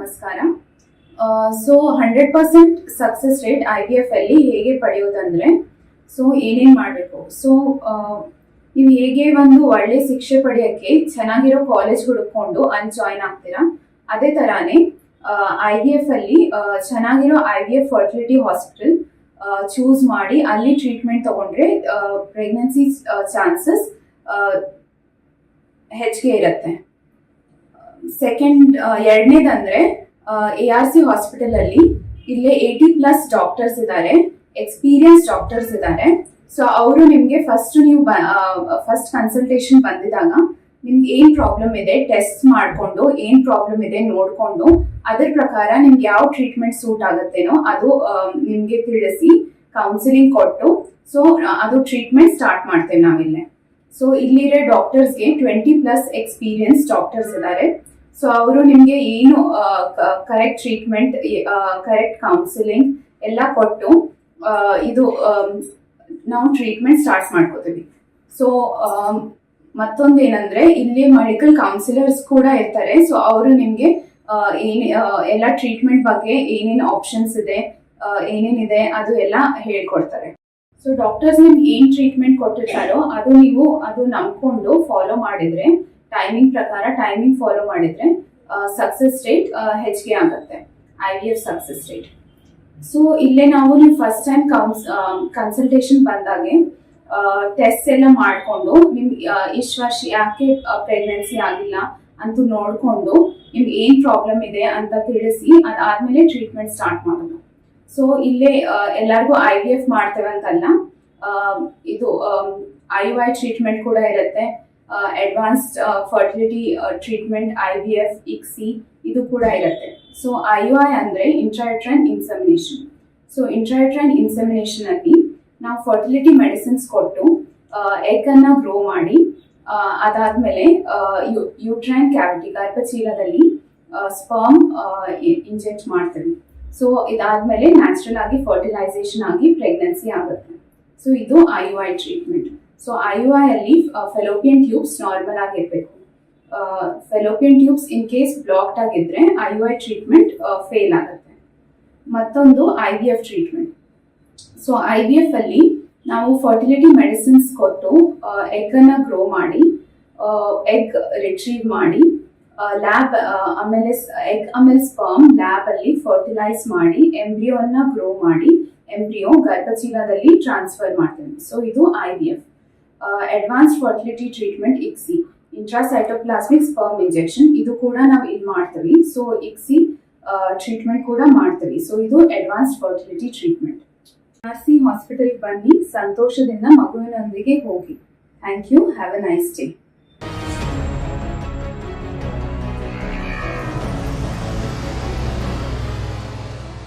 ನಮಸ್ಕಾರ. So 100% success rate IVF ಅಲ್ಲಿ ಹೇಗೆ ಪಡೆಯೋದಂದ್ರೆ, ಸೊ ಏನೇನು ಮಾಡಬೇಕು. ಸೊ ನೀವು ಹೇಗೆ ಒಂದು ಒಳ್ಳೆ ಶಿಕ್ಷೆ ಪಡೆಯೋಕ್ಕೆ ಚೆನ್ನಾಗಿರೋ ಕಾಲೇಜ್ ಹುಡುಕೊಂಡು ಅಲ್ಲಿ ಜಾಯ್ನ್ ಆಗ್ತೀರಾ, ಅದೇ ಥರಾನೇ IVF ಅಲ್ಲಿ ಚೆನ್ನಾಗಿರೋ IVF ಫರ್ಟಿಲಿಟಿ ಹಾಸ್ಪಿಟಲ್ ಚೂಸ್ ಮಾಡಿ ಅಲ್ಲಿ ಟ್ರೀಟ್ಮೆಂಟ್ ತಗೊಂಡ್ರೆ ಪ್ರೆಗ್ನೆನ್ಸಿ ಚಾನ್ಸಸ್ ಹೆಚ್ಚಿಗೆ ಇರುತ್ತೆ. ಸೆಕೆಂಡ್, ಎರಡನೇದಂದ್ರೆ ARC ಹಾಸ್ಪಿಟಲ್ ಅಲ್ಲಿ ಇಲ್ಲೇ 80+ ಡಾಕ್ಟರ್ಸ್ ಇದ್ದಾರೆ, ಎಕ್ಸ್ಪೀರಿಯನ್ಸ್ ಡಾಕ್ಟರ್ಸ್ ಇದ್ದಾರೆ. ಸೊ ಅವರು ನಿಮಗೆ ಫಸ್ಟ್ ಕನ್ಸಲ್ಟೇಷನ್ ಬಂದಿದಾಗ ನಿಮ್ಗೆ ಏನ್ ಪ್ರಾಬ್ಲಮ್ ಇದೆ ಟೆಸ್ಟ್ ಮಾಡಿಕೊಂಡು ಏನ್ ಪ್ರಾಬ್ಲಮ್ ಇದೆ ನೋಡ್ಕೊಂಡು ಅದ್ರ ಪ್ರಕಾರ ನಿಮ್ಗೆ ಯಾವ ಟ್ರೀಟ್ಮೆಂಟ್ ಸೂಟ್ ಆಗುತ್ತೇನೋ ಅದು ನಿಮ್ಗೆ ತಿಳಿಸಿ ಕೌನ್ಸಿಲಿಂಗ್ ಕೊಟ್ಟು ಸೊ ಅದು ಟ್ರೀಟ್ಮೆಂಟ್ ಸ್ಟಾರ್ಟ್ ಮಾಡ್ತೇವೆ ನಾವಿಲ್ಲೇ. ಸೊ ಇಲ್ಲಿರೋ ಡಾಕ್ಟರ್ಸ್ಗೆ 20+ ಎಕ್ಸ್ಪೀರಿಯನ್ಸ್ ಡಾಕ್ಟರ್ಸ್ ಇದ್ದಾರೆ. ಸೊ ಅವರು ನಿಮಗೆ ಏನು ಕರೆಕ್ಟ್ ಟ್ರೀಟ್ಮೆಂಟ್, ಕರೆಕ್ಟ್ ಕೌನ್ಸಿಲಿಂಗ್ ಎಲ್ಲ ಕೊಟ್ಟು ಇದು ನಾವು ಟ್ರೀಟ್ಮೆಂಟ್ ಸ್ಟಾರ್ಟ್ ಮಾಡ್ಕೋತೀವಿ. ಸೊ ಮತ್ತೊಂದೇನಂದ್ರೆ ಇಲ್ಲಿ ಮೆಡಿಕಲ್ ಕೌನ್ಸಿಲರ್ಸ್ ಕೂಡ ಇರ್ತಾರೆ. ಸೊ ಅವರು ನಿಮಗೆ ಎಲ್ಲ ಟ್ರೀಟ್ಮೆಂಟ್ ಬಗ್ಗೆ ಏನೇನು ಆಪ್ಷನ್ಸ್ ಇದೆ, ಏನೇನಿದೆ ಅದು ಎಲ್ಲ ಹೇಳ್ಕೊಡ್ತಾರೆ. ಸೊ ಡಾಕ್ಟರ್ಸ್ ನಿಮ್ಗೆ ಏನ್ ಟ್ರೀಟ್ಮೆಂಟ್ ಕೊಟ್ಟಿರ್ತಾರೋ ಅದು ನಂಬ್ಕೊಂಡು ಫಾಲೋ ಮಾಡಿದ್ರೆ, ಟೈಮಿಂಗ್ ಪ್ರಕಾರ ಟೈಮಿಂಗ್ ಫಾಲೋ ಮಾಡಿದ್ರೆ ಸಕ್ಸಸ್ ರೇಟ್ ಹೆಚ್ಚಿಗೆ ಆಗುತ್ತೆ, IVF ಸಕ್ಸಸ್ ರೇಟ್. ಸೊ ಇಲ್ಲೇ ನೀವು ಫಸ್ಟ್ ಟೈಮ್ ಕನ್ಸಲ್ಟೇಷನ್ ಬಂದಾಗೆ ಟೆಸ್ಟ್ ಎಲ್ಲ ಮಾಡಿಕೊಂಡು ನಿಮ್ಗೆ ಇಷ್ಟು ವರ್ಷ ಯಾಕೆ ಪ್ರೆಗ್ನೆನ್ಸಿ ಆಗಿಲ್ಲ ಅಂತ ನೋಡಿಕೊಂಡು ನಿಮ್ಗೆ ಏನು ಪ್ರಾಬ್ಲಮ್ ಇದೆ ಅಂತ ತಿಳಿಸಿ ಅದಾದ್ಮೇಲೆ ಟ್ರೀಟ್ಮೆಂಟ್ ಸ್ಟಾರ್ಟ್ ಮಾಡೋದು. ಸೊ ಇಲ್ಲೇ ಎಲ್ಲರಿಗೂ IVF ಮಾಡ್ತೇವೆ ಅಂತಲ್ಲ, ಇದು IUI ಟ್ರೀಟ್ಮೆಂಟ್ ಕೂಡ ಇರುತ್ತೆ, advanced fertility treatment IVF ICSI ಇದು ಕೂಡ ಇರುತ್ತೆ. ಸೊ IUI ಅಂದ್ರೆ intrauterine insemination. So intrauterine insemination ಅಲ್ಲಿ ನಾವು ಫರ್ಟಿಲಿಟಿ ಮೆಡಿಸಿನ್ಸ್ ಕೊಟ್ಟು ಎಗ್ ಅನ್ನ ಗ್ರೋ ಮಾಡಿ ಅದಾದ್ಮೇಲೆ ಯೂಟ್ರೈನ್ ಕ್ಯಾವಿಟಿ ಗರ್ಭಚೀಲದಲ್ಲಿ ಸ್ಪರ್ಮ್ ಇಂಜೆಕ್ಟ್ ಮಾಡ್ತೀವಿ. ಸೊ ಇದಾದ್ಮೇಲೆ ನ್ಯಾಚುರಲ್ ಆಗಿ ಫರ್ಟಿಲೈಸೇಷನ್ ಆಗಿ ಪ್ರೆಗ್ನೆನ್ಸಿ ಆಗುತ್ತೆ. ಸೊ ಇದು IUI ಟ್ರೀಟ್ಮೆಂಟ್. ಸೊ IUI ಅಲ್ಲಿ ಫೆಲೋಪಿಯನ್ ಟ್ಯೂಬ್ಸ್ ನಾರ್ಮಲ್ ಆಗಿರ್ಬೇಕು. Fallopian tubes in case blocked ಆಗಿದ್ರೆ IUI ಟ್ರೀಟ್ಮೆಂಟ್ ಫೇಲ್ ಆಗುತ್ತೆ. ಮತ್ತೊಂದು IVF ಟ್ರೀಟ್ಮೆಂಟ್. ಸೊ IVF ಅಲ್ಲಿ ನಾವು ಫರ್ಟಿಲಿಟಿ ಮೆಡಿಸಿನ್ಸ್ ಕೊಟ್ಟು ಎಗ್ ಅನ್ನ ಗ್ರೋ ಮಾಡಿ, ಎಗ್ ರಿಟ್ರೀವ್ ಮಾಡಿ, ಲ್ಯಾಬ್ ಆಮೇಲೆ ಸ್ಪರ್ಮ್ ಲ್ಯಾಬ್ ಅಲ್ಲಿ ಫರ್ಟಿಲೈಸ್ ಮಾಡಿ ಎಂಬ್ರಿಯೋನ ಗ್ರೋ ಮಾಡಿ ಎಂಬ್ರಿಯೋ ಗರ್ಭಚೀಲದಲ್ಲಿ ಟ್ರಾನ್ಸ್ಫರ್ ಮಾಡ್ತೀವಿ. ಸೊ ಇದು IVF. Advanced fertility treatment ICSI, ಇಂಟ್ರಾಸೈಟೋಪ್ಲಾಸ್ಮಿಕ್ sperm injection, ಇದು ಕೂಡ ನಾವು ಇಲ್ಲಿ ಮಾಡ್ತೀವಿ. ಸೊ ICSI ಟ್ರೀಟ್ಮೆಂಟ್ ಕೂಡ ಮಾಡ್ತೀವಿ. ಸೊ ಇದು advanced fertility treatment. ARC hospital ಬನ್ನಿ, ಸಂತೋಷದಿಂದ ಮಗುವಿನೊಂದಿಗೆ ಹೋಗಿ. Thank you. Have a nice day.